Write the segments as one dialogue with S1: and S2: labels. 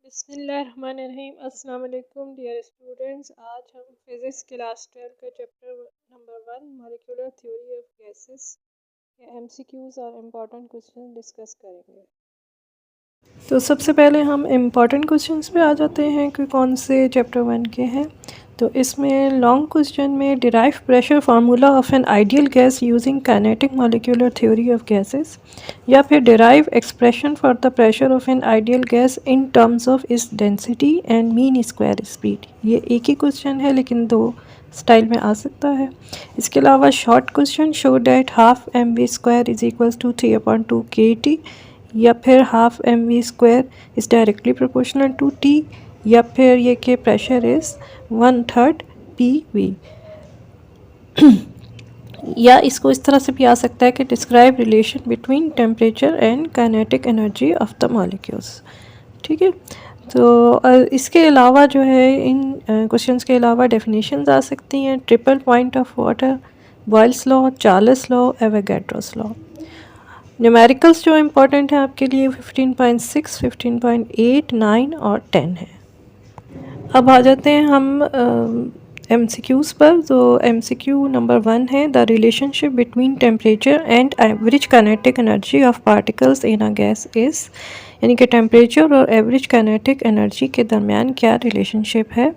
S1: बिस्मिल्लाहिर्रहमानिर्रहीम। अस्सलाम वालेकुम डियर स्टूडेंट्स। आज हम फिज़िक्स क्लास 12 का chapter number 1 molecular theory of gases के एमसीक्यूज़ और इम्पॉर्टेंट क्वेश्चन डिस्कस करेंगे। तो सबसे पहले हम इम्पॉर्टेंट क्वेश्चंस पे आ जाते हैं कि कौन से चैप्टर 1 के हैं। तो इसमें लॉन्ग क्वेश्चन में derive pressure formula of an ideal gas using kinetic molecular theory of gases, या फिर derive expression for the pressure of an ideal gas in terms of its density and mean square speed. ये एक ही question है लेकिन दो style में आ सकता है। इसके अलावा short question show that half m v square is equals to 3/2 kT, या फिर half m v square is directly proportional to T, या फिर ये कि प्रेशर इज़ 1/3 PV। या इसको इस तरह से भी आ सकता है कि describe relation between temperature and kinetic energy of the molecules. ठीक है, तो इसके अलावा जो है इन क्वेश्चंस के अलावा डेफिनेशंस आ सकती हैं। Triple point of water, Boyle's law, Charles law, Avogadro's law. Numericals जो इम्पोर्टेंट है आपके लिए 15.6, 15.8, 9 और 10 है। अब आ जाते हैं हम MCQs पर। तो MCQ नंबर 1 है the relationship between temperature and average kinetic energy of particles in a gas is, यानी कि टेम्परेचर और एवरेज काइनेटिक एनर्जी के दरमियान क्या रिलेशनशिप है।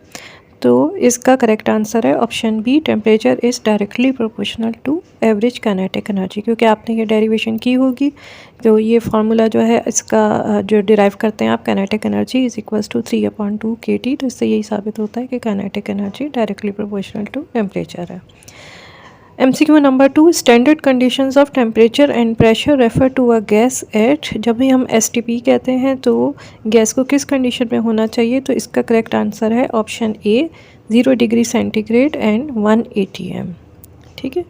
S1: तो इसका करेक्ट आंसर है option B, temperature is directly proportional to average kinetic energy. क्योंकि आपने ये डेरिवेशन की होगी, तो ये फार्मूला जो है इसका जो डिराइव करते हैं आप, kinetic energy is equals to 3/2 kT। तो इससे यही साबित होता है कि kinetic energy directly proportional to temperature है। MCQ number 2 standard conditions of temperature and pressure refer to a gas at. जब भी हम STP कहते हैं तो गैस को किस कंडीशन में होना चाहिए। तो इसका करेक्ट आंसर है option A, 0 degree centigrade and 1 atm। ठीक है।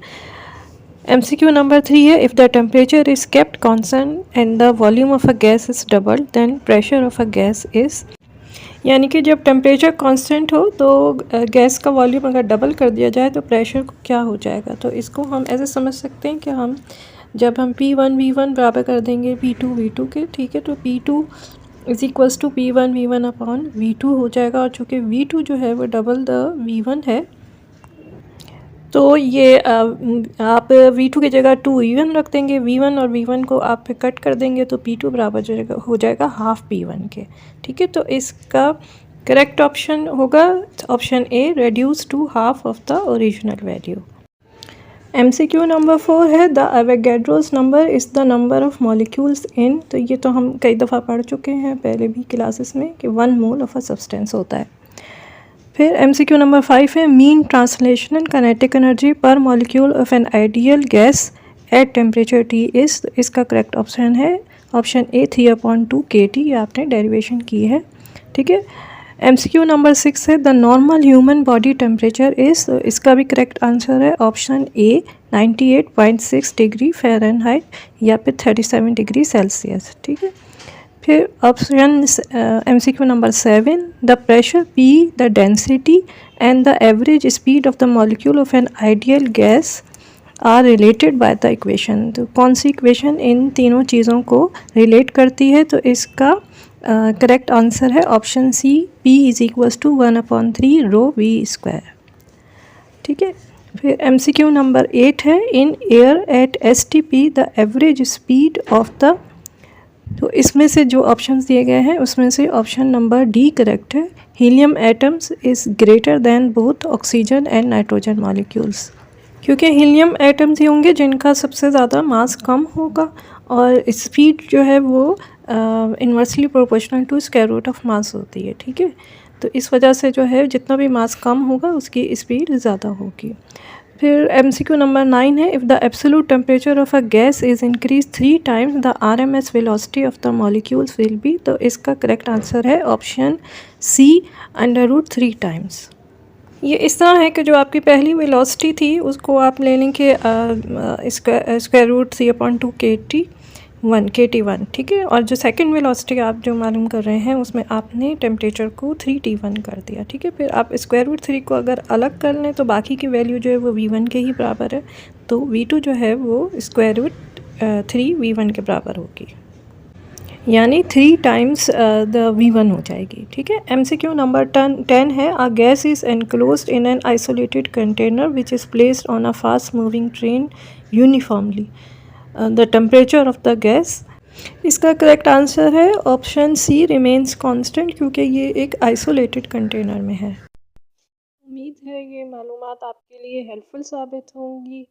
S1: MCQ नंबर 3 है if the temperature is kept constant and the volume of a gas is double then pressure of a gas is, यानी कि जब टेम्परेचर कांस्टेंट हो तो gas का volume अगर डबल कर दिया जाए तो प्रेशर क्या हो जाएगा। तो इसको हम ऐसे समझ सकते हैं कि हम जब हम P1 V1 बराबर कर देंगे P2 V2 के, ठीक है, तो P2 is equals to P1 V1 upon V2 हो जाएगा। और चूँकि V2 जो है वो डबल द V1 है, तो ये आप V2 की जगह 2 E1 रख देंगे। V1 और V1 को आप कट कर देंगे तो P2 बराबर हो जाएगा हाफ P1 के। ठीक है, तो इसका करेक्ट ऑप्शन होगा option A, reduce to half of the original value. MCQ number 4 है the Avogadro's number is the number of molecules in. तो ये तो हम कई दफ़ा पढ़ चुके हैं पहले भी क्लासेस में कि 1 मोल ऑफ अ सब्सटेंस होता है। फिर MCQ नंबर 5 है मीन ट्रांसलेशनल काइनेटिक एनर्जी पर molecule of an ideal gas at temperature T is. इसका करेक्ट ऑप्शन है ऑप्शन ए, 3/2 kT। ये आपने डेरिवेशन की है। ठीक है। MCQ नंबर 6 है the normal human body temperature is. इसका भी करेक्ट आंसर है ऑप्शन ए, 98.6 डिग्री फ़ारेनहाइट या फिर 37 डिग्री सेल्सियस। ठीक है। फिर option MCQ number 7 the pressure P, the density and the average speed of the molecule of an ideal gas are related by the equation. तो कौन सी equation in तीनों चीज़ों को रिलेट करती है। तो इसका करेक्ट आंसर है option C, P is equals to 1/3 ρV²। ठीक है। फिर MCQ नंबर 8 है in air at STP the average speed of the. तो इसमें से जो ऑप्शंस दिए गए हैं उसमें से ऑप्शन नंबर डी करेक्ट है, helium atoms is greater than both oxygen and nitrogen molecules. क्योंकि हीलियम एटम्स ही होंगे जिनका सबसे ज़्यादा मास कम होगा और स्पीड जो है वो inversely proportional to square root of mass होती है। ठीक है, तो इस वजह से जो है जितना भी मास कम होगा उसकी स्पीड ज़्यादा होगी। फिर MCQ नंबर 9 है if the absolute temperature of a gas is increase 3 times the RMS velocity of the molecules will be. तो इसका करेक्ट आंसर है ऑप्शन सी, √3 टाइम्स। ये इस तरह है कि जो आपकी पहली वेलोसिटी थी उसको आप ले लें कि स्क्वायर रूट 3/2 KT1। ठीक है, और जो सेकंड वेलोसिटी आप जो मालूम कर रहे हैं उसमें आपने टेम्परेचर को 3T1 कर दिया। ठीक है, फिर आप स्क्वायर रूट 3 को अगर अलग कर लें तो बाकी की वैल्यू जो है वो V1 के ही बराबर है। तो V2 जो है वो स्क्वायर रूट 3 V1 के बराबर होगी। यानी 3 टाइम्स द V1 हो जाएगी। ठीक है। MCQ नंबर 10 है, अ gas is enclosed in an isolated container which is placed on a fast moving train uniformly, the temperature of the gas. इसका करेक्ट आंसर है ऑप्शन सी, रिमेन्स कांस्टेंट, क्योंकि ये एक आइसोलेटेड कंटेनर में है। उम्मीद है ये मालूमात आपके लिए हेल्पफुल साबित होंगी।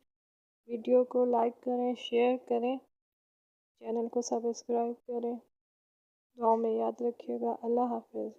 S1: वीडियो को लाइक करें, शेयर करें, चैनल को सब्सक्राइब करें। दुआ में याद रखिएगा। अल्लाह हाफ़िज़।